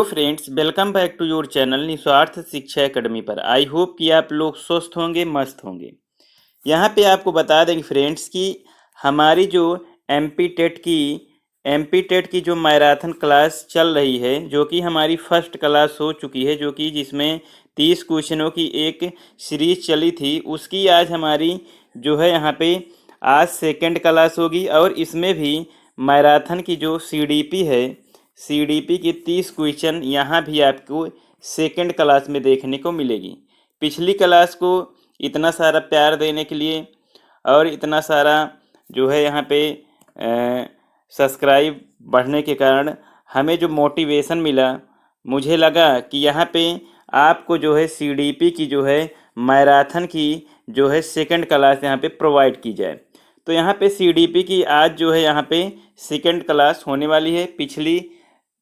तो friends, welcome back to your channel Niswarth Shiksha academy पर। I hope कि आप लोग स्वस्थ होंगे, मस्त होंगे। यहाँ पे आपको बता दें फ्रेंड्स कि हमारी जो एमपी टेट की जो मैराथन क्लास चल रही है, जो कि हमारी फर्स्ट क्लास हो चुकी है, जो कि जिसमें 30 क्वेश्चनों की एक सीरीज चली थी, उसकी आज हमारी जो है यहाँ पे आज सेकंड क्लास होगी। और इसमें भी मैराथन की जो सीडीपी है, सीडीपी की 30 क्वेश्चन यहाँ भी आपको सेकंड क्लास में देखने को मिलेगी। पिछली क्लास को इतना सारा प्यार देने के लिए और इतना सारा जो है यहाँ पे सब्सक्राइब बढ़ने के कारण हमें जो मोटिवेशन मिला, मुझे लगा कि यहाँ पे आपको जो है सीडीपी की जो है मैराथन की जो है सेकंड क्लास यहाँ पे प्रोवाइड की जाए। तो यहाँ पे सीडीपी की आज जो है यहाँ पे सेकंड क्लास होने वाली है। पिछली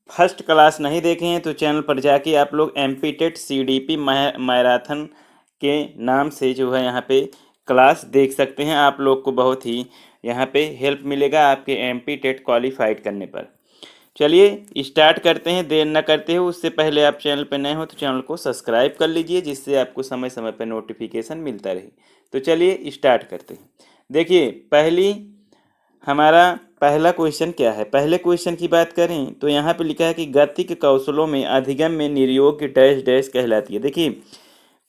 फर्स्ट क्लास नहीं देखे हैं तो चैनल पर जाके आप लोग एमपी टेट सीडीपी मैराथन के नाम से जो है यहाँ पे क्लास देख सकते हैं। आप लोग को बहुत ही यहाँ पे हेल्प मिलेगा आपके एमपी टेट क्वालिफाइड करने पर। चलिए स्टार्ट करते हैं, देर न करते हुए। उससे पहले आप चैनल पर नए हो तो चैनल को सब्सक्राइब कर लीजिए, जिससे आपको समय समय पर नोटिफिकेशन मिलता रहे। तो चलिए स्टार्ट करते हैं। देखिए, हमारा पहला क्वेश्चन क्या है। पहले क्वेश्चन की बात करें तो यहाँ पे लिखा है कि गतिक कौशलों में अधिगम में निर्योग डैश डैश कहलाती है। देखिए,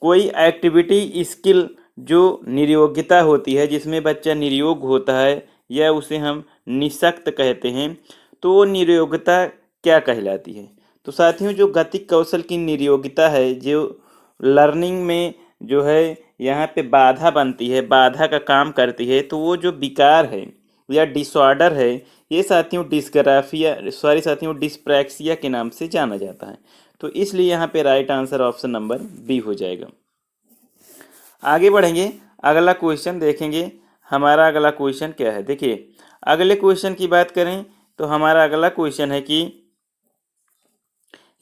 कोई एक्टिविटी स्किल जो निर्योग्यता होती है, जिसमें बच्चा निर्योग होता है या उसे हम निःशक्त कहते हैं, तो वो निर्योग्यता क्या कहलाती है। तो साथियों, जो गतिक कौशल की निर्योग्यता है, जो लर्निंग में जो है यहाँ पे बाधा बनती है, बाधा का काम करती है, तो वो जो विकार है या डिसऑर्डर है, ये साथियों डिस्प्रैक्सिया के नाम से जाना जाता है। तो इसलिए यहाँ पे right answer option number B हो जाएगा। आगे बढ़ेंगे, अगला क्वेश्चन देखेंगे। हमारा अगला क्वेश्चन क्या है। देखिए, अगले क्वेश्चन की बात करें तो हमारा अगला क्वेश्चन है कि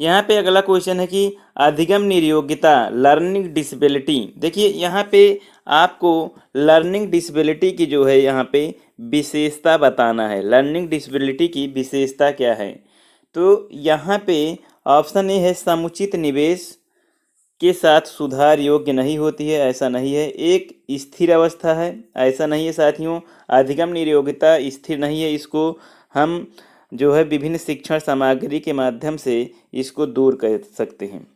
यहाँ पे अगला क्वेश्चन है कि अधिगम निर्योग्यता लर्निंग डिसेबिलिटी। देखिए, यहाँ पे आपको लर्निंग डिसेबिलिटी की जो है यहाँ पे विशेषता बताना है। लर्निंग डिसेबिलिटी की विशेषता क्या है। तो यहाँ पे ऑप्शन ए है समुचित निवेश के साथ सुधार योग्य नहीं होती है। ऐसा नहीं है। एक स्थिर अवस्था है। ऐसा नहीं है साथियों। अधिगम निर्योग्यता स्थिर नहीं है। इसको हम जो है विभिन्न शिक्षण सामग्री के माध्यम से इसको दूर कर सकते हैं।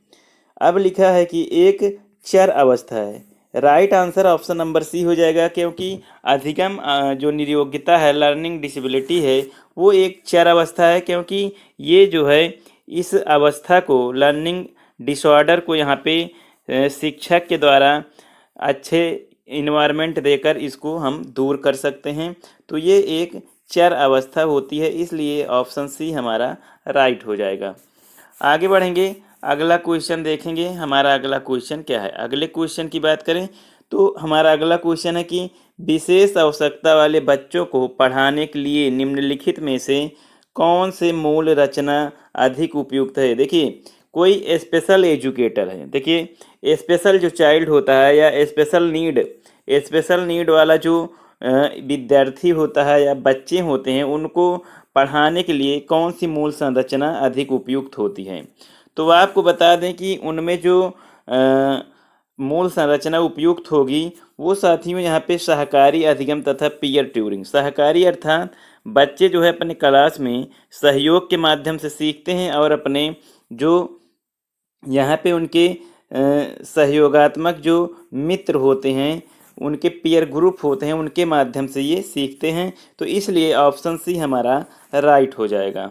अब लिखा है कि एक चर अवस्था है। Right answer option number C हो जाएगा, क्योंकि अधिगम जो निर्योग्यता है, लर्निंग डिसेबिलिटी है, वो एक चर अवस्था है। क्योंकि ये जो है इस अवस्था को, लर्निंग डिसऑर्डर को यहाँ पे शिक्षक के द्वारा अच्छे इन्वायरमेंट देकर इसको हम दूर कर सकते हैं। तो ये एक चर अवस्था होती है, इसलिए ऑप्शन सी हमारा राइट हो जाएगा। आगे बढ़ेंगे, अगला क्वेश्चन देखेंगे। हमारा अगला क्वेश्चन क्या है। अगले क्वेश्चन की बात करें तो हमारा अगला क्वेश्चन है कि विशेष आवश्यकता वाले बच्चों को पढ़ाने के लिए निम्नलिखित में से कौन से मूल रचना अधिक उपयुक्त है। देखिए, कोई स्पेशल एजुकेटर है। देखिए, स्पेशल जो चाइल्ड होता है या स्पेशल नीड वाला जो विद्यार्थी होता है या बच्चे होते हैं, उनको पढ़ाने के लिए कौन सी मूल संरचना अधिक उपयुक्त होती है। तो आपको बता दें कि उनमें जो मूल संरचना उपयुक्त होगी, वो साथियों यहाँ पे सहकारी अधिगम तथा पीयर ट्यूरिंग। सहकारी अर्थात बच्चे जो है अपने क्लास में सहयोग के माध्यम से सीखते हैं और अपने जो यहाँ पे उनके सहयोगात्मक जो मित्र होते हैं, उनके पीयर ग्रुप होते हैं, उनके माध्यम से ये सीखते हैं। तो इसलिए ऑप्शन सी हमारा राइट हो जाएगा।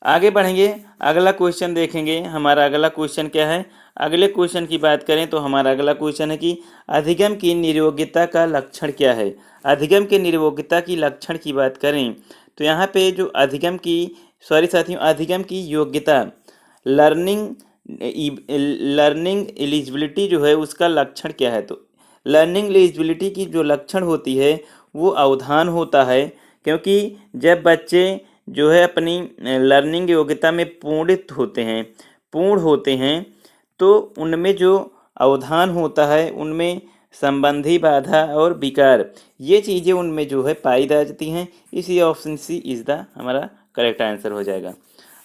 आगे बढ़ेंगे, अगला क्वेश्चन देखेंगे। हमारा अगला क्वेश्चन क्या है। अगले क्वेश्चन की बात करें तो हमारा अगला क्वेश्चन है कि अधिगम की निर्योग्यता का लक्षण क्या है। अधिगम के निर्योग्यता की लक्षण की बात करें तो यहाँ पे जो अधिगम की योग्यता, लर्निंग एलिजिबिलिटी जो है, उसका लक्षण क्या है। तो लर्निंग एलिजिबिलिटी की जो लक्षण होती है वो अवधान होता है। क्योंकि जब बच्चे जो है अपनी लर्निंग योग्यता में पूर्ण होते हैं तो उनमें जो अवधान होता है, उनमें संबंधी बाधा और विकार, ये चीज़ें उनमें जो है पाई जाती हैं। इसी ऑप्शन सी इज़ द हमारा करेक्ट आंसर हो जाएगा।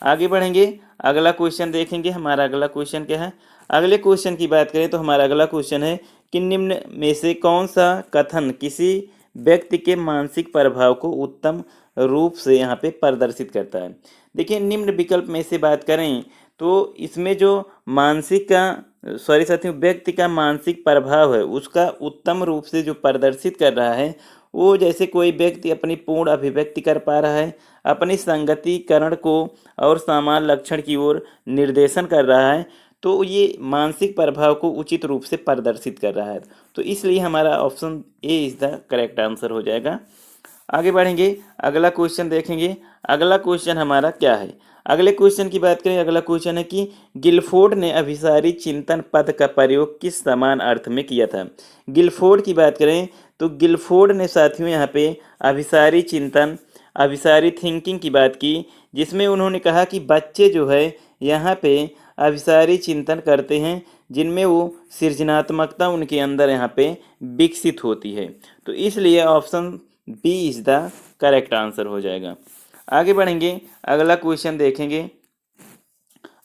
आगे बढ़ेंगे, अगला क्वेश्चन देखेंगे। हमारा अगला क्वेश्चन क्या है? अगले क्वेश्चन की बात करें तो हमारा अगला क्वेश्चन है कि निम्न में से कौन सा कथन किसी व्यक्ति के मानसिक प्रभाव को उत्तम रूप से यहाँ पे प्रदर्शित करता है। देखिए, निम्न विकल्प में से बात करें तो इसमें जो मानसिक का सॉरी साथियों व्यक्ति का मानसिक प्रभाव है उसका उत्तम रूप से जो प्रदर्शित कर रहा है वो जैसे कोई व्यक्ति अपनी पूर्ण अभिव्यक्ति कर पा रहा है, अपनी संगतिकरण को और समान लक्षण की ओर निर्देशन कर रहा है, तो ये मानसिक प्रभाव को उचित रूप से प्रदर्शित कर रहा है। तो इसलिए हमारा option A is the correct answer हो जाएगा। आगे बढ़ेंगे, अगला क्वेश्चन देखेंगे। अगला क्वेश्चन हमारा क्या है? अगले क्वेश्चन की बात करें, अगला क्वेश्चन है कि गिलफोर्ड ने अभिसारी चिंतन पद का प्रयोग किस समान अर्थ में किया था? गिलफोर्ड की बात करें तो गिलफोर्ड ने साथियों यहाँ पे अभिसारी चिंतन, अभिसारी थिंकिंग की बात की, जिसमें उन्होंने कहा कि बच्चे जो है यहाँ पे अभिसारी चिंतन करते हैं जिनमें वो सृजनात्मकता उनके अंदर यहाँ पे विकसित होती है। तो इसलिए option B is the correct answer हो जाएगा। आगे बढ़ेंगे, अगला क्वेश्चन देखेंगे।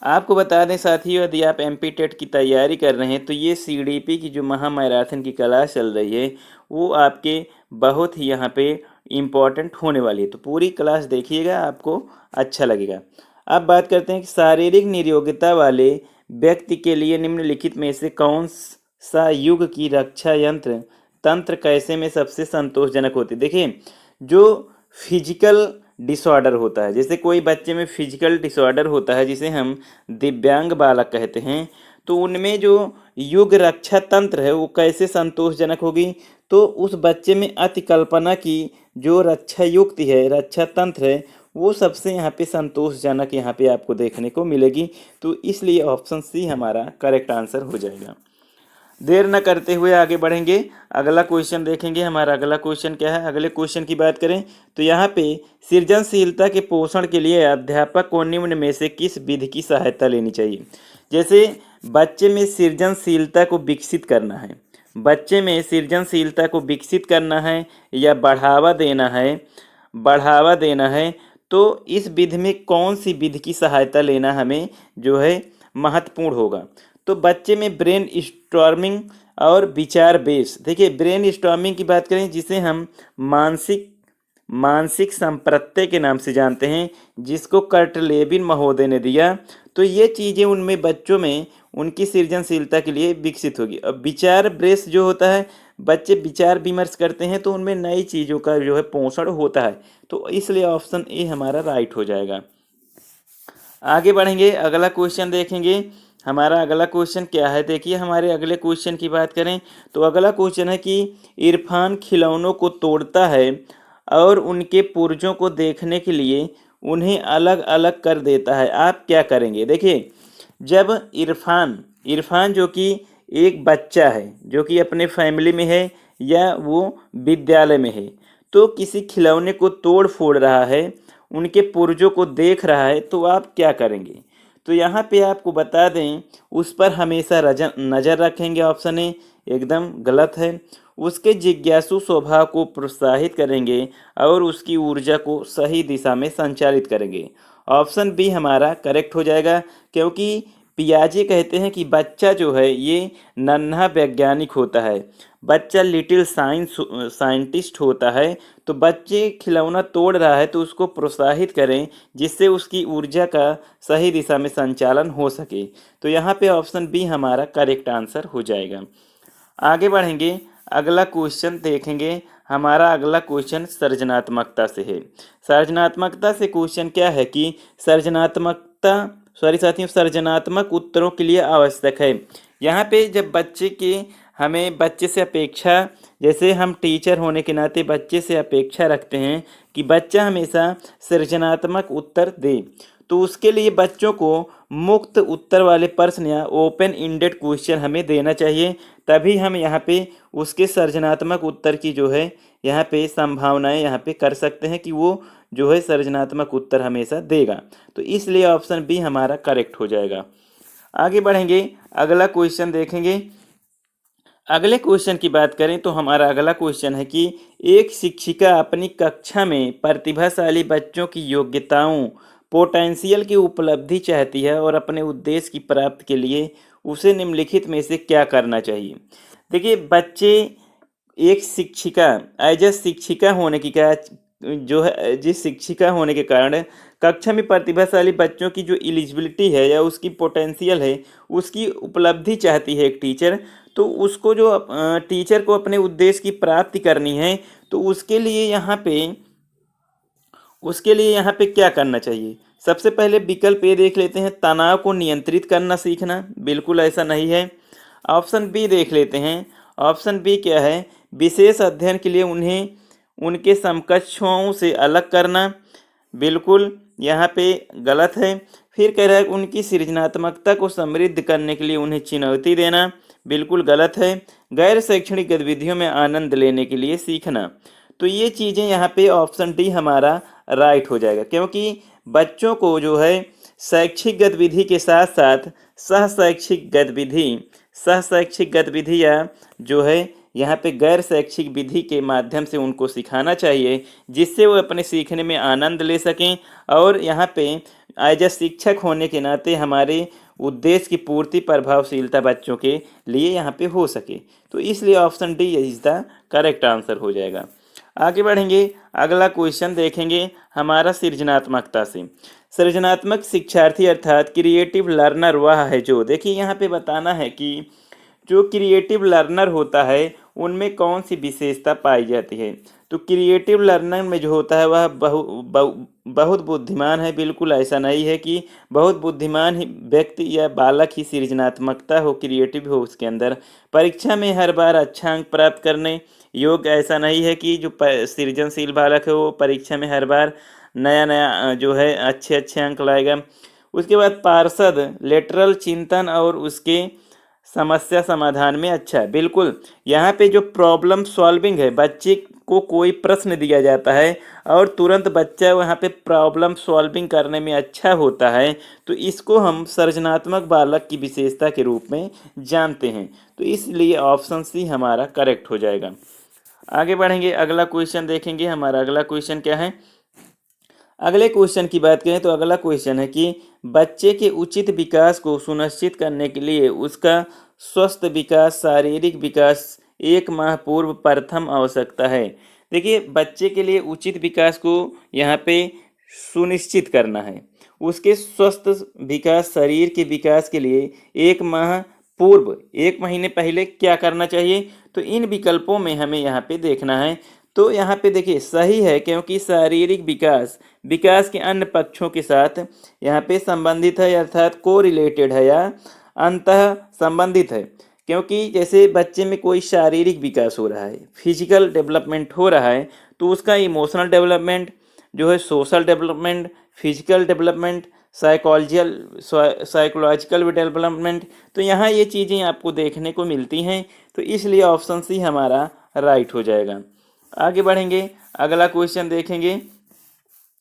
आपको बता दें साथियों, यदि आप एमपी टेट की तैयारी कर रहे हैं तो ये सीडीपी की जो महामैराथन की क्लास चल रही है वो आपके बहुत ही यहाँ पे इम्पोर्टेंट होने वाली है। तो पूरी क्लास देखिएगा, आपको अच्छा लगेगा। अब बात करते हैं कि शारीरिक निरोगिता वाले व्यक्ति के लिए निम्नलिखित में से कौन सा युग की रक्षा यंत्र तंत्र कैसे में सबसे संतोषजनक होती है? देखिए, जो फिजिकल डिसऑर्डर होता है, जैसे कोई बच्चे में फिजिकल डिसऑर्डर होता है जिसे हम दिव्यांग बालक कहते हैं, तो उनमें जो युग रक्षा तंत्र है वो कैसे संतोषजनक होगी? तो उस बच्चे में अति कल्पना की जो रक्षा युक्ति है, रक्षा तंत्र है, वो सबसे यहाँ पे संतोषजनक यहाँ पे आपको देखने को मिलेगी। तो इसलिए ऑप्शन सी हमारा करेक्ट आंसर हो जाएगा। देर न करते हुए आगे बढ़ेंगे, अगला क्वेश्चन देखेंगे। हमारा अगला क्वेश्चन क्या है? अगले क्वेश्चन की बात करें तो यहाँ पे सृजनशीलता के पोषण के लिए अध्यापक को निम्न में से किस विधि की सहायता लेनी चाहिए? जैसे बच्चे में सृजनशीलता को विकसित करना है, बच्चे में सृजनशीलता को विकसित करना है या बढ़ावा देना है, तो इस विधि में कौन सी विधि की सहायता लेना हमें जो है महत्वपूर्ण होगा? तो बच्चे में ब्रेन स्टॉर्मिंग और विचार बेस। देखिए, ब्रेन स्टॉर्मिंग की बात करें जिसे हम मानसिक संप्रत्यय के नाम से जानते हैं, जिसको कर्ट लेविन महोदय ने दिया, तो ये चीज़ें उनमें बच्चों में उनकी सृजनशीलता के लिए विकसित होगी। अब विचार ब्रेस जो होता है, बच्चे विचार विमर्श करते हैं तो उनमें नई चीज़ों का जो है पोषण होता है। तो इसलिए ऑप्शन ए हमारा राइट हो जाएगा। आगे बढ़ेंगे, अगला क्वेश्चन देखेंगे। हमारा अगला क्वेश्चन क्या है? देखिए, हमारे अगले क्वेश्चन की बात करें तो अगला क्वेश्चन है कि इरफान खिलौनों को तोड़ता है और उनके पुर्जों को देखने के लिए उन्हें अलग अलग कर देता है, आप क्या करेंगे? देखिए, जब इरफान जो कि एक बच्चा है जो कि अपने फैमिली में है या वो विद्यालय में है, तो किसी खिलौने को तोड़ फोड़ रहा है, उनके पुर्जों को देख रहा है, तो आप क्या करेंगे? तो यहाँ पे आपको बता दें, उस पर हमेशा नज़र रखेंगे, ऑप्शन ए एकदम गलत है। उसके जिज्ञासु स्वभाव को प्रोत्साहित करेंगे और उसकी ऊर्जा को सही दिशा में संचालित करेंगे, ऑप्शन बी हमारा करेक्ट हो जाएगा। क्योंकि पियाजे कहते हैं कि बच्चा जो है ये नन्हा वैज्ञानिक होता है, बच्चा लिटिल साइंटिस्ट होता है। तो बच्चे खिलौना तोड़ रहा है तो उसको प्रोत्साहित करें जिससे उसकी ऊर्जा का सही दिशा में संचालन हो सके। तो यहाँ पे ऑप्शन बी हमारा करेक्ट आंसर हो जाएगा। आगे बढ़ेंगे, अगला क्वेश्चन देखेंगे। हमारा अगला क्वेश्चन सृजनात्मकता से है। सृजनात्मकता से क्वेश्चन क्या है कि सृजनात्मक उत्तरों के लिए आवश्यक है। यहाँ पे जब हमें बच्चे से अपेक्षा, जैसे हम टीचर होने के नाते बच्चे से अपेक्षा रखते हैं कि बच्चा हमेशा सृजनात्मक उत्तर दे, तो उसके लिए बच्चों को मुक्त उत्तर वाले प्रश्न या ओपन इंडेड क्वेश्चन हमें देना चाहिए, तभी हम यहाँ पे उसके सृजनात्मक उत्तर की जो है यहाँ पे संभावनाएं यहाँ पे कर सकते हैं कि वो जो है सृजनात्मक उत्तर हमेशा देगा। तो इसलिए ऑप्शन बी हमारा करेक्ट हो जाएगा। आगे बढ़ेंगे, अगला क्वेश्चन देखेंगे। अगले क्वेश्चन की बात करें तो हमारा अगला क्वेश्चन है कि एक शिक्षिका अपनी कक्षा में प्रतिभाशाली बच्चों की योग्यताओं पोटेंशियल की उपलब्धि चाहती है और अपने उद्देश्य की प्राप्ति के लिए उसे निम्नलिखित में से क्या करना चाहिए। देखिए बच्चे एक शिक्षिका एज ए शिक्षिका होने की क्या जो है जिस शिक्षिका होने के कारण कक्षा में प्रतिभाशाली बच्चों की जो एलिजिबिलिटी है या उसकी पोटेंशियल है उसकी उपलब्धि चाहती है एक टीचर, तो उसको जो टीचर को अपने उद्देश्य की प्राप्ति करनी है तो उसके लिए यहाँ पे क्या करना चाहिए। सबसे पहले विकल्प ए देख लेते हैं, तनाव को नियंत्रित करना सीखना। बिल्कुल ऐसा नहीं है। ऑप्शन बी देख लेते हैं। ऑप्शन बी क्या है, विशेष अध्ययन के लिए उन्हें उनके समकक्षों से अलग करना। बिल्कुल यहाँ पे गलत है। फिर कह रहा है उनकी सृजनात्मकता को समृद्ध करने के लिए उन्हें चुनौती देना। बिल्कुल गलत है। गैर शैक्षणिक गतिविधियों में आनंद लेने के लिए सीखना। तो ये चीज़ें यहाँ पे ऑप्शन डी हमारा राइट हो जाएगा, क्योंकि बच्चों को जो है शैक्षिक गतिविधि के साथ साथ सह शैक्षिक गतिविधि या जो है यहाँ पे गैर शैक्षिक विधि के माध्यम से उनको सिखाना चाहिए, जिससे वो अपने सीखने में आनंद ले सकें और यहाँ पे एज ए शिक्षक होने के नाते हमारे उद्देश्य की पूर्ति प्रभावशीलता बच्चों के लिए यहाँ पे हो सके। तो इसलिए option D is the correct answer हो जाएगा। आगे बढ़ेंगे, अगला क्वेश्चन देखेंगे हमारा सृजनात्मकता से। सृजनात्मक शिक्षार्थी अर्थात क्रिएटिव लर्नर वह है जो, देखिए यहाँ पे बताना है कि जो क्रिएटिव लर्नर होता है उनमें कौन सी विशेषता पाई जाती है। तो क्रिएटिव लर्नर में जो होता है वह बहुत बुद्धिमान है। बिल्कुल ऐसा नहीं है कि बहुत बुद्धिमान ही व्यक्ति या बालक ही सृजनात्मकता हो, क्रिएटिव हो उसके अंदर। परीक्षा में हर बार अच्छा अंक प्राप्त करने योग्य ऐसा नहीं है कि जो सृजनशील बालक है वो परीक्षा में हर बार नया नया जो है अच्छे अच्छे अंक लाएगा। उसके बाद पार्षद लेटरल चिंतन और उसके समस्या समाधान में अच्छा है। बिल्कुल यहाँ पे जो प्रॉब्लम सॉल्विंग है, बच्चे को कोई प्रश्न दिया जाता है और तुरंत बच्चा वहाँ पे प्रॉब्लम सॉल्विंग करने में अच्छा होता है, तो इसको हम सृजनात्मक बालक की विशेषता के रूप में जानते हैं। तो इसलिए ऑप्शन सी हमारा करेक्ट हो जाएगा। आगे बढ़ेंगे, अगला क्वेश्चन देखेंगे। हमारा अगला क्वेश्चन क्या है। अगले क्वेश्चन की बात करें तो अगला क्वेश्चन है कि बच्चे के उचित विकास को सुनिश्चित करने के लिए उसका स्वस्थ विकास, शारीरिक विकास 1 माह पूर्व प्रथम आवश्यकता है। देखिए बच्चे के लिए उचित विकास को यहाँ पे सुनिश्चित करना है। उसके स्वस्थ विकास, शरीर के विकास के लिए 1 माह पूर्व, 1 महीने पहले क्या करना चाहिए। तो इन विकल्पों में हमें यहाँ पे देखना है। तो यहाँ पे देखिए सही है, क्योंकि शारीरिक विकास के अन्य पक्षों के साथ यहाँ पे संबंधित है, अर्थात को रिलेटेड है या अंतः संबंधित है। क्योंकि जैसे बच्चे में कोई शारीरिक विकास हो रहा है, फिजिकल डेवलपमेंट हो रहा है, तो उसका इमोशनल डेवलपमेंट जो है, social development, physical development, psychological development, तो यहाँ ये चीज़ें आपको देखने को मिलती हैं। तो इसलिए ऑप्शन सी हमारा राइट हो जाएगा। आगे बढ़ेंगे, अगला क्वेश्चन देखेंगे।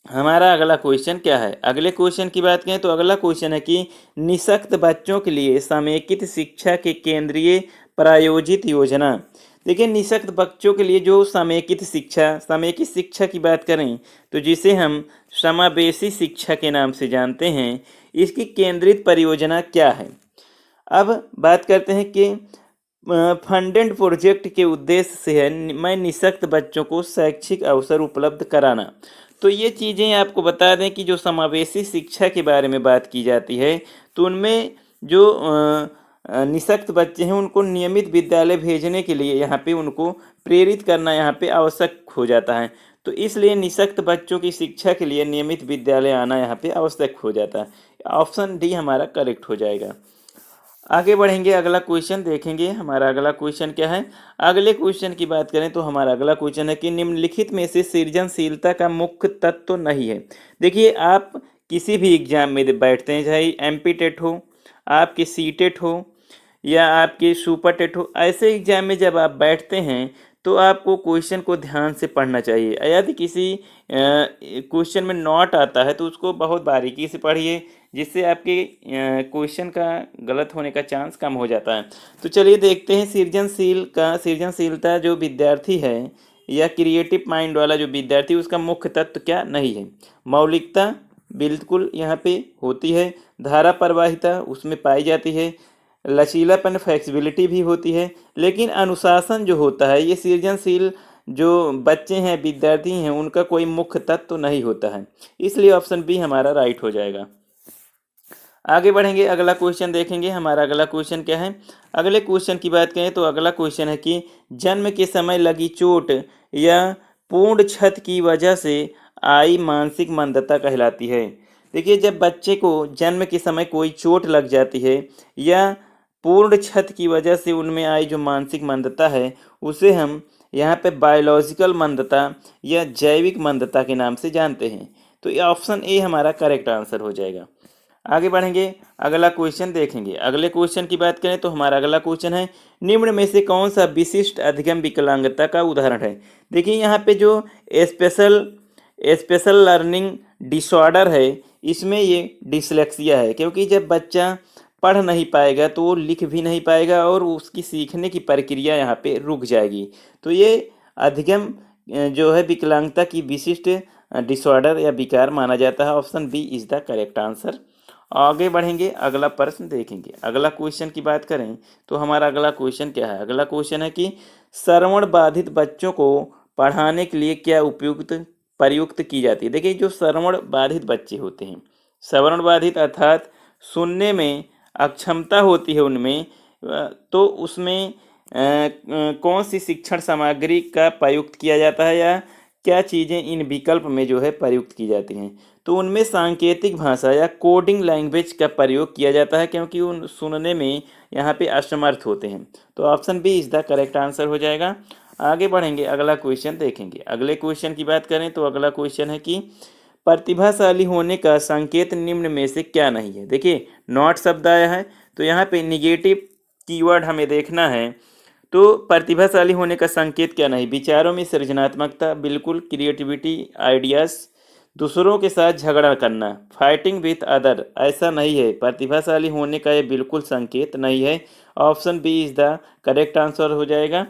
हमारा अगला क्वेश्चन क्या है। अगले क्वेश्चन की बात करें तो अगला क्वेश्चन है कि निःशक्त बच्चों के लिए समेकित शिक्षा के केंद्रीय प्रायोजित योजना। देखिए निःशक्त बच्चों के लिए जो समेकित शिक्षा की बात करें तो जिसे हम समावेशी शिक्षा के नाम से जानते हैं, इसकी केंद्रित परियोजना क्या है। अब बात करते हैं कि फंडेड प्रोजेक्ट के उद्देश्य से है मैं निःशक्त बच्चों को शैक्षिक अवसर उपलब्ध कराना। तो ये चीज़ें आपको बता दें कि जो समावेशी शिक्षा के बारे में बात की जाती है तो उनमें जो निःशक्त बच्चे हैं उनको नियमित विद्यालय भेजने के लिए यहाँ पे उनको प्रेरित करना यहाँ पे आवश्यक हो जाता है। तो इसलिए निःशक्त बच्चों की शिक्षा के लिए नियमित विद्यालय आना यहाँ पे आवश्यक हो जाता है। ऑप्शन डी हमारा करेक्ट हो जाएगा। आगे बढ़ेंगे, अगला क्वेश्चन देखेंगे। हमारा अगला क्वेश्चन क्या है। अगले क्वेश्चन की बात करें तो हमारा अगला क्वेश्चन है कि निम्नलिखित में से सृजनशीलता का मुख्य तत्व तो नहीं है। देखिए आप किसी भी एग्जाम में बैठते हैं, चाहे एमपी टेट हो, आपके सी टेट हो या आपके सुपर टेट हो, ऐसे एग्जाम में जब आप बैठते हैं तो आपको क्वेश्चन को ध्यान से पढ़ना चाहिए। यदि किसी क्वेश्चन में नॉट आता है तो उसको बहुत बारीकी से पढ़िए, जिससे आपके क्वेश्चन का गलत होने का चांस कम हो जाता है। तो चलिए देखते हैं सृजनशीलता जो विद्यार्थी है या क्रिएटिव माइंड वाला जो विद्यार्थी, उसका मुख्य तत्व क्या नहीं है। मौलिकता, बिल्कुल यहाँ पे होती है। धारा प्रवाहिता उसमें पाई जाती है। लचीलापन फ्लेक्सिबिलिटी भी होती है। लेकिन अनुशासन जो होता है ये सृजनशील जो बच्चे हैं विद्यार्थी हैं उनका कोई मुख्य तत्व तो नहीं होता है। इसलिए ऑप्शन बी हमारा राइट हो जाएगा। आगे बढ़ेंगे, अगला क्वेश्चन देखेंगे। हमारा अगला क्वेश्चन क्या है? अगले क्वेश्चन की बात करें तो अगला क्वेश्चन है कि जन्म के समय लगी चोट या पूर्ण क्षत की वजह से आई मानसिक मंदता कहलाती है। देखिए, जब बच्चे को जन्म के समय कोई चोट लग जाती है या पूर्ण क्षत की वजह से उनमें आई जो मानसिक मंदता है उसे हम यहाँ पे बायोलॉजिकल मंदता या जैविक मंदता के नाम से जानते हैं। तो ये ऑप्शन ए हमारा करेक्ट आंसर हो जाएगा। आगे बढ़ेंगे, अगला क्वेश्चन देखेंगे। अगले क्वेश्चन की बात करें तो हमारा अगला क्वेश्चन है निम्न में से कौन सा विशिष्ट अधिगम विकलांगता का उदाहरण है। देखिए, यहाँ पे जो स्पेशल लर्निंग डिसऑर्डर है इसमें ये डिसलेक्सिया है, क्योंकि जब बच्चा पढ़ नहीं पाएगा तो वो लिख भी नहीं पाएगा और उसकी सीखने की प्रक्रिया यहाँ पे रुक जाएगी। तो ये अधिगम जो है विकलांगता की विशिष्ट डिसऑर्डर या विकार माना जाता है। Option B is the correct answer. आगे बढ़ेंगे, अगला प्रश्न देखेंगे। अगला क्वेश्चन की बात करें तो हमारा अगला क्वेश्चन क्या है? अगला क्वेश्चन है कि श्रवण बाधित बच्चों को पढ़ाने के लिए क्या प्रयुक्त की जाती है। देखिए, जो श्रवण बाधित बच्चे होते हैं, श्रवण बाधित अर्थात सुनने में अक्षमता होती है उनमें, तो उसमें कौन सी शिक्षण सामग्री का प्रयुक्त किया जाता है या क्या चीज़ें इन विकल्प में जो है प्रयुक्त की जाती हैं। तो उनमें सांकेतिक भाषा या कोडिंग लैंग्वेज का प्रयोग किया जाता है, क्योंकि उन सुनने में यहाँ पे असमर्थ होते हैं। तो option B is the correct answer हो जाएगा। आगे बढ़ेंगे, अगला क्वेश्चन देखेंगे। अगले क्वेश्चन की बात करें तो अगला क्वेश्चन है कि प्रतिभाशाली होने का संकेत निम्न में से क्या नहीं है। देखिए, नॉट शब्द आया है तो यहाँ पे निगेटिव कीवर्ड हमें देखना है। तो प्रतिभाशाली होने का संकेत क्या नहीं? विचारों में सृजनात्मकता, बिल्कुल। क्रिएटिविटी, आइडियाज, दूसरों के साथ झगड़ा करना, फाइटिंग विथ अदर, ऐसा नहीं है। प्रतिभाशाली होने का ये बिल्कुल संकेत नहीं है। Option B is the correct answer हो जाएगा।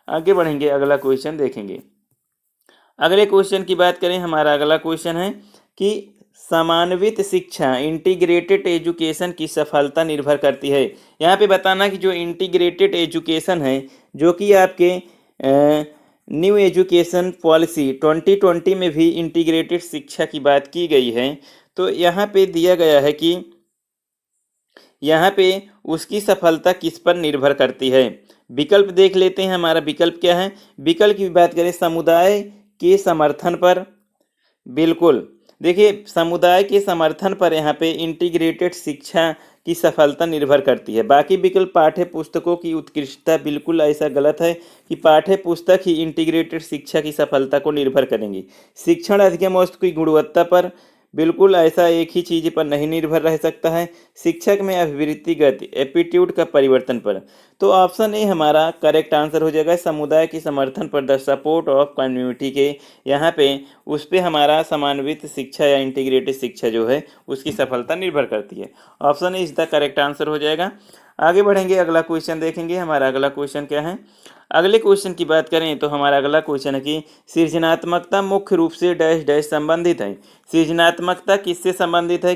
आगे बढ़ेंगे, अगला क्वेश्चन देखेंगे। अगले क्वेश्चन की बात करें, हमारा अगला क्वेश्चन है कि समन्वित शिक्षा इंटीग्रेटेड एजुकेशन की सफलता निर्भर करती है। यहाँ पे बताना कि जो इंटीग्रेटेड एजुकेशन है, जो कि आपके न्यू एजुकेशन पॉलिसी 2020 में भी इंटीग्रेटेड शिक्षा की बात की गई है। तो यहाँ पे दिया गया है कि यहाँ पे उसकी सफलता किस पर निर्भर करती है। विकल्प देख लेते हैं। हमारा विकल्प क्या है? विकल्प की बात करें समुदाय के समर्थन पर, बिल्कुल। देखिए, समुदाय के समर्थन पर यहाँ पे इंटीग्रेटेड शिक्षा की सफलता निर्भर करती है। बाकी विकल्प पाठ्य पुस्तकों की उत्कृष्टता, बिल्कुल ऐसा गलत है कि पाठ्य पुस्तक ही इंटीग्रेटेड शिक्षा की सफलता को निर्भर करेंगी। शिक्षण अधिगम वस्तु की गुणवत्ता पर, बिल्कुल ऐसा एक ही चीज़ पर नहीं निर्भर रह सकता है। शिक्षक में अभिवृत्ति गति, एप्टीट्यूड का परिवर्तन पर। तो ऑप्शन ए हमारा करेक्ट आंसर हो जाएगा। समुदाय के समर्थन पर, द सपोर्ट ऑफ कम्युनिटी के, यहाँ पे उस पर हमारा समन्वित शिक्षा या इंटीग्रेटेड शिक्षा जो है उसकी सफलता निर्भर करती है। Option A is the correct answer हो जाएगा। आगे बढ़ेंगे, अगला क्वेश्चन देखेंगे। हमारा अगला क्वेश्चन क्या है? अगले क्वेश्चन की बात करें तो हमारा अगला क्वेश्चन है कि सृजनात्मकता मुख्य रूप से डैश डैश संबंधित है। सृजनात्मकता किससे संबंधित है?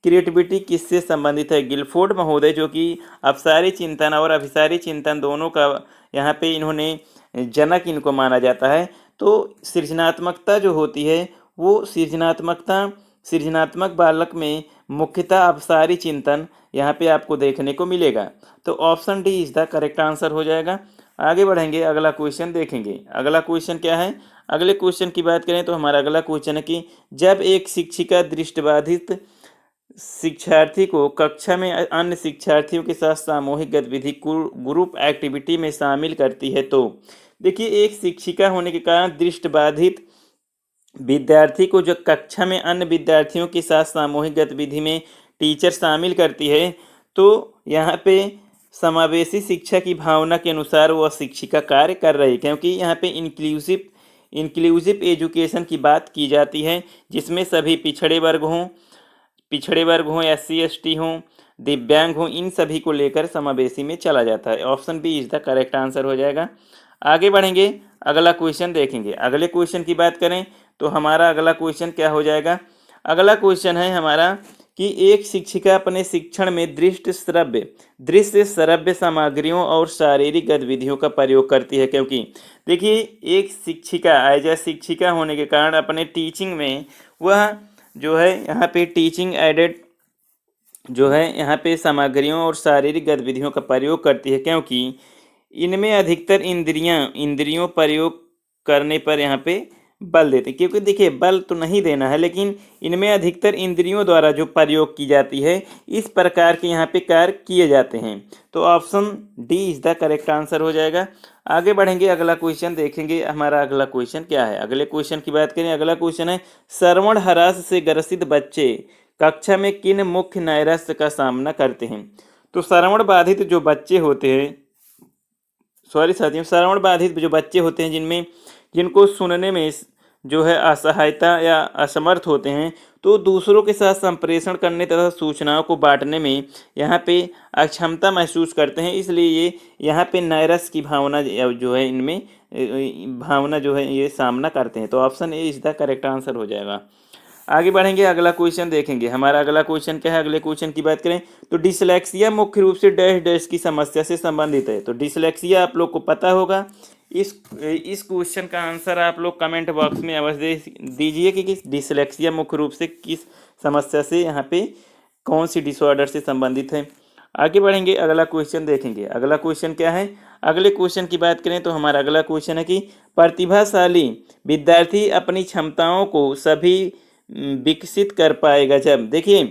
क्रिएटिविटी किससे संबंधित है? गिलफोर्ड महोदय, जो कि अपसारी चिंतन और अभिसारी चिंतन दोनों का यहाँ पे इन्होंने जनक इनको माना जाता है। तो सृजनात्मकता जो होती है वो सृजनात्मक बालक में मुख्यतः अपसारी चिंतन यहाँ पे आपको देखने को मिलेगा। तो option D is the correct answer हो जाएगा। आगे बढ़ेंगे, अगला क्वेश्चन देखेंगे। अगला क्वेश्चन क्या है? अगले क्वेश्चन की बात करें तो हमारा अगला क्वेश्चन है कि जब एक शिक्षिका दृष्टिबाधित शिक्षार्थी को कक्षा में अन्य शिक्षार्थियों के साथ सामूहिक गतिविधि ग्रुप एक्टिविटी में शामिल करती है, तो देखिए, एक शिक्षिका होने के कारण दृष्टिबाधित विद्यार्थी को जो कक्षा में अन्य विद्यार्थियों के साथ सामूहिक गतिविधि में टीचर शामिल करती है, तो यहाँ पे समावेशी शिक्षा की भावना के अनुसार वह शिक्षिका कार्य कर रही है, क्योंकि यहाँ पे इंक्लूसिव एजुकेशन की बात की जाती है, जिसमें सभी पिछड़े वर्ग हों, SC ST हों, दिव्यांग हों, इन सभी को लेकर समावेशी में चला जाता है। Option B is the correct answer हो जाएगा। आगे बढ़ेंगे, अगला क्वेश्चन देखेंगे। अगले क्वेश्चन की बात करें तो हमारा अगला क्वेश्चन क्या हो जाएगा? अगला क्वेश्चन है हमारा कि एक शिक्षिका अपने शिक्षण में दृश्य श्रव्य सामग्रियों और शारीरिक गतिविधियों का प्रयोग करती है, क्योंकि देखिए एक शिक्षिका एज ए शिक्षिका होने के कारण अपने टीचिंग में वह जो है यहाँ पे टीचिंग एडेड जो है यहाँ पे सामग्रियों और शारीरिक गतिविधियों का प्रयोग करती है, क्योंकि इनमें अधिकतर इंद्रियों प्रयोग करने पर यहाँ पे बल देते हैं। क्योंकि देखिए बल तो नहीं देना है, लेकिन इनमें अधिकतर इंद्रियों द्वारा जो प्रयोग की जाती है इस प्रकार के यहाँ पे कार्य किए जाते हैं। तो option D is the correct answer हो जाएगा। आगे बढ़ेंगे, अगला क्वेश्चन देखेंगे। हमारा अगला क्वेश्चन क्या है, अगले क्वेश्चन की बात करें। अगला क्वेश्चन है श्रवण ह्रास से ग्रसित बच्चे कक्षा में किन मुख्य नैराश्य का सामना करते हैं। तो श्रवण बाधित जो बच्चे होते हैं, सॉरी साथियों, श्रवण बाधित जो बच्चे होते हैं जिनको सुनने में जो है असहायता या असमर्थ होते हैं, तो दूसरों के साथ संप्रेषण करने तथा सूचनाओं को बांटने में यहाँ पे अक्षमता महसूस करते हैं। इसलिए ये यहाँ पे नैराश्य की भावना जो है इनमें भावना जो है ये सामना करते हैं। तो option A is the correct answer हो जाएगा। आगे बढ़ेंगे, अगला क्वेश्चन देखेंगे। हमारा अगला क्वेश्चन क्या है, अगले क्वेश्चन की बात करें तो डिसलेक्सिया मुख्य रूप से डैश डैश की समस्या से संबंधित है। तो डिसलेक्सिया आप लोग को पता होगा। इस क्वेश्चन का आंसर आप लोग कमेंट बॉक्स में अवश्य दीजिए कि डिसलेक्सिया मुख्य रूप से किस समस्या से यहाँ पे कौन सी डिसऑर्डर से संबंधित है। आगे बढ़ेंगे, अगला क्वेश्चन देखेंगे। अगला क्वेश्चन क्या है, अगले क्वेश्चन की बात करें तो हमारा अगला क्वेश्चन है कि प्रतिभाशाली विद्यार्थी अपनी क्षमताओं को सभी विकसित कर पाएगा जब। देखिए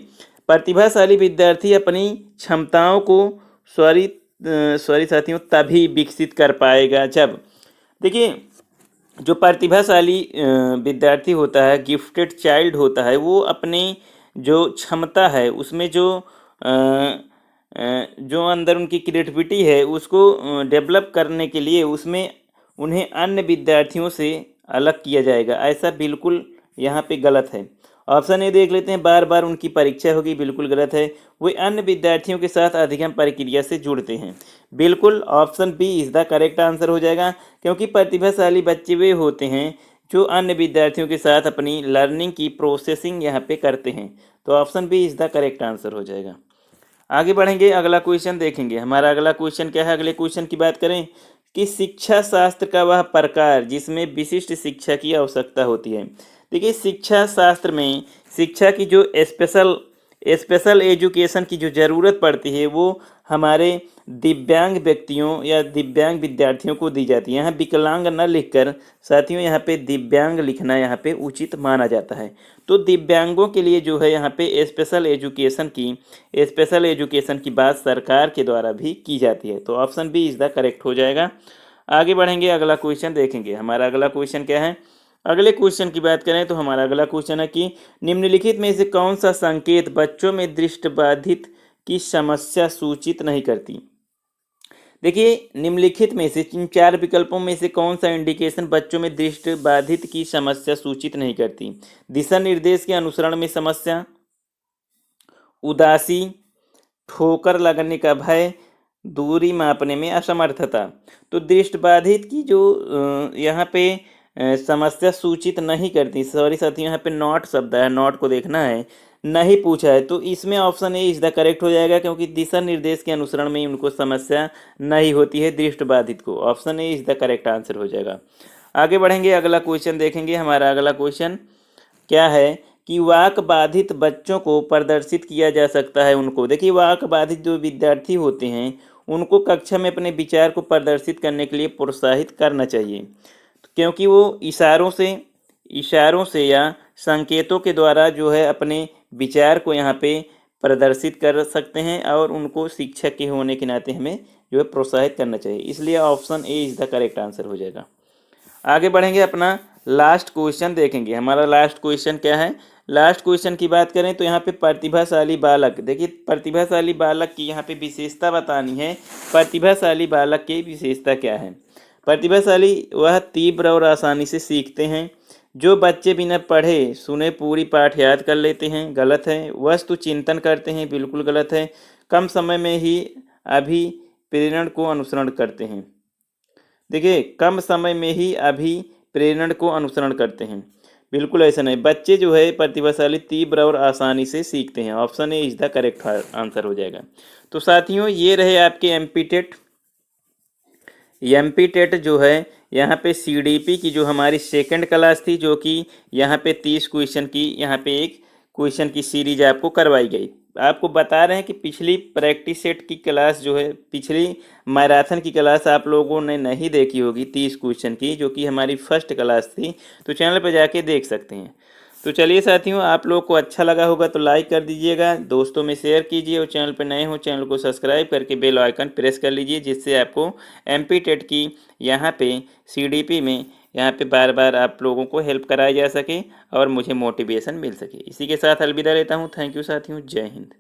प्रतिभाशाली विद्यार्थी अपनी क्षमताओं को सॉरी साथियों तभी विकसित कर पाएगा जब। देखिए जो प्रतिभाशाली विद्यार्थी होता है, गिफ्टेड चाइल्ड होता है, वो अपने जो क्षमता है उसमें जो अंदर उनकी क्रिएटिविटी है उसको डेवलप करने के लिए उसमें उन्हें अन्य विद्यार्थियों से अलग किया जाएगा। ऐसा बिल्कुल यहाँ पे गलत है। ऑप्शन ए देख लेते हैं, बार बार उनकी परीक्षा होगी, बिल्कुल गलत है। वे अन्य विद्यार्थियों के साथ अधिगम प्रक्रिया से जुड़ते हैं, बिल्कुल option B is the correct answer हो जाएगा। क्योंकि प्रतिभाशाली बच्चे वे होते हैं जो अन्य विद्यार्थियों के साथ अपनी लर्निंग की प्रोसेसिंग यहाँ पे करते हैं। तो option B is the correct answer हो जाएगा। आगे बढ़ेंगे, अगला क्वेश्चन देखेंगे। हमारा अगला क्वेश्चन क्या है, अगले क्वेश्चन की बात करें कि शिक्षा शास्त्र का वह प्रकार जिसमें विशिष्ट शिक्षा की आवश्यकता होती है। देखिए शिक्षा शास्त्र में शिक्षा की जो स्पेशल एजुकेशन की जो ज़रूरत पड़ती है वो हमारे दिव्यांग व्यक्तियों या दिव्यांग विद्यार्थियों को दी जाती है। यहाँ विकलांग न लिखकर साथियों यहाँ पे दिव्यांग लिखना यहाँ पे उचित माना जाता है। तो दिव्यांगों के लिए जो है यहाँ पे स्पेशल एजुकेशन की बात सरकार के द्वारा भी की जाती है। तो option B is the correct हो जाएगा। आगे बढ़ेंगे, अगला क्वेश्चन देखेंगे। हमारा अगला क्वेश्चन क्या है, अगले क्वेश्चन की बात करें तो हमारा अगला क्वेश्चन है कि निम्नलिखित में से कौन सा संकेत बच्चों में दृष्टिबाधित की समस्या सूचित नहीं करती। देखिए निम्नलिखित में से इन चार विकल्पों में से कौन सा इंडिकेशन बच्चों में दृष्टिबाधित की समस्या सूचित नहीं करती। दिशा निर्देश के अनुसरण में समस्या, उदासी, ठोकर लगने का भय, दूरी मापने में असमर्थता। तो दृष्टिबाधित की जो यहाँ पे समस्या सूचित नहीं करती, सॉरी साथियों यहाँ पे नॉट शब्द है, नॉट को देखना है, नहीं पूछा है। तो इसमें option A is the correct हो जाएगा, क्योंकि दिशा निर्देश के अनुसरण में उनको समस्या नहीं होती है दृष्टिबाधित को। Option A is the correct answer हो जाएगा। आगे बढ़ेंगे, अगला क्वेश्चन देखेंगे। हमारा अगला क्वेश्चन क्या है कि वाक बाधित बच्चों को प्रदर्शित किया जा सकता है उनको। देखिए वाक बाधित जो विद्यार्थी होते हैं उनको कक्षा में अपने विचार को प्रदर्शित करने के लिए प्रोत्साहित करना चाहिए, क्योंकि वो इशारों से या संकेतों के द्वारा जो है अपने विचार को यहाँ पे प्रदर्शित कर सकते हैं और उनको शिक्षक के होने के नाते हमें जो है प्रोत्साहित करना चाहिए। इसलिए option A is the correct answer हो जाएगा। आगे बढ़ेंगे, अपना लास्ट क्वेश्चन देखेंगे। हमारा लास्ट क्वेश्चन क्या है, लास्ट क्वेश्चन की बात करें तो यहाँ पे प्रतिभाशाली बालक। देखिए प्रतिभाशाली बालक की यहाँ पे विशेषता बतानी है। प्रतिभाशाली बालक की विशेषता क्या है। प्रतिभाशाली वह तीव्र और आसानी से सीखते हैं। जो बच्चे बिना पढ़े सुने पूरी पाठ याद कर लेते हैं, गलत है। वस्तु चिंतन करते हैं, बिल्कुल गलत है। कम समय में ही अभिप्रेरण को अनुसरण करते हैं। देखिए कम समय में ही अभिप्रेरण को अनुसरण करते हैं। बिल्कुल ऐसा नहीं, बच्चे जो है प्रतिभाशाली, तीव्र और आसानी से सीखते हैं। Option A is the correct answer हो जाएगा। तो साथियों, ये रहे आपके एमपी टेट। एमपी टेट जो है, यहाँ पे सीडीपी की जो हमारी सेकंड क्लास थी, जो कि यहाँ पे 30 क्वेश्चन की यहाँ पे एक क्वेश्चन की सीरीज आपको करवाई गई। आपको बता रहे हैं कि पिछली प्रैक्टिस सेट की क्लास जो है, पिछली मैराथन की क्लास आप लोगों ने नहीं देखी होगी 30 क्वेश्चन की, जो कि हमारी फर्स्ट क्लास थी। तो चैनल पर जाके देख सकते हैं। तो चलिए साथियों, आप लोग को अच्छा लगा होगा तो लाइक कर दीजिएगा, दोस्तों में शेयर कीजिए, और चैनल पर नए हो चैनल को सब्सक्राइब करके बेल आइकन प्रेस कर लीजिए, जिससे आपको एमपी टेट की यहाँ पे सीडीपी में यहाँ पे बार बार आप लोगों को हेल्प कराई जा सके और मुझे मोटिवेशन मिल सके। इसी के साथ अलविदा लेता हूँ। थैंक यू साथियों, जय हिंद।